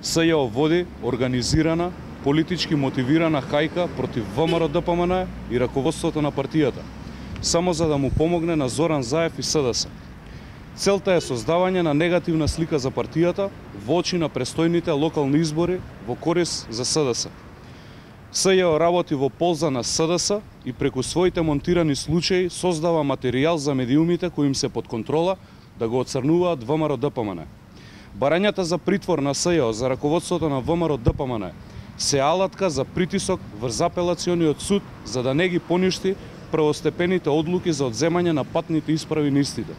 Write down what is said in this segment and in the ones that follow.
СЈО води организирана, политички мотивирана хајка против ВМРО-ДПМН и раководството на партијата, само за да му помогне на Зоран Заев и СДС. Целта е создавање на негативна слика за партијата во очи на престојните локални избори во корист за СДС. СЈО работи во полза на СДС и преку своите монтирани случаи создава материјал за медиумите кои им се под контрола да го оцрнуваат ВМРО-ДПМН. Барањата за притвор на СЈО за раководството на ВМРО-ДПМН се алатка за притисок врз апелациониот суд за да не ги поништи првостепените одлуки за одземање на патните исправи на истите.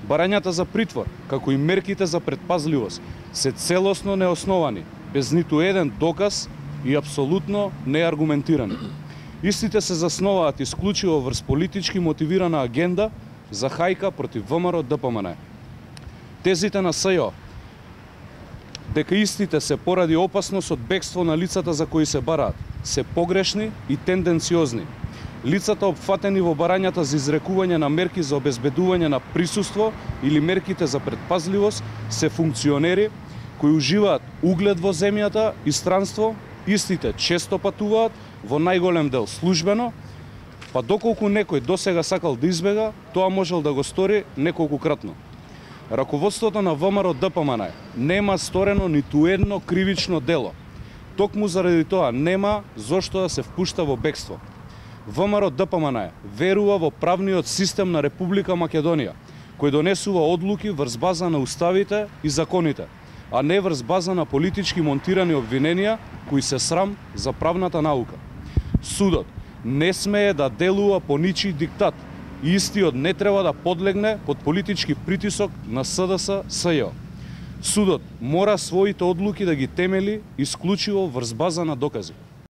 Барањата за притвор, како и мерките за предпазливост, се целосно неосновани, без ниту еден доказ и апсолутно неаргументирани. Истите се заснуваат исклучиво врз политички мотивирана агенда за хајка против ВМРО-ДПМН. Тезите на СЈО дека истите се поради опасност од бегство на лицата за кои се бараат, се погрешни и тенденциозни. Лицата опфатени во барањата за изрекување на мерки за обезбедување на присуство или мерките за предпазливост се функционери кои уживаат углед во земјата и странство, истите често патуваат, во најголем дел службено, па доколку некој досега сакал да избега, тоа можел да го стори неколкукратно. Раководството на ВМРО-ДПМН нема сторено ниту едно кривично дело. Токму заради тоа нема зошто да се впушта во бегство. ВМРО-ДПМН верува во правниот систем на Република Македонија, кој донесува одлуки врз база на уставите и законите, а не врз база на политички монтирани обвиненија кои се срам за правната наука. Судот не смее да делува по ничи диктат и истиот не треба да подлегне под политички притисок на СДС СЈО. Судот мора своите одлуки да ги темели исклучиво врз база на докази.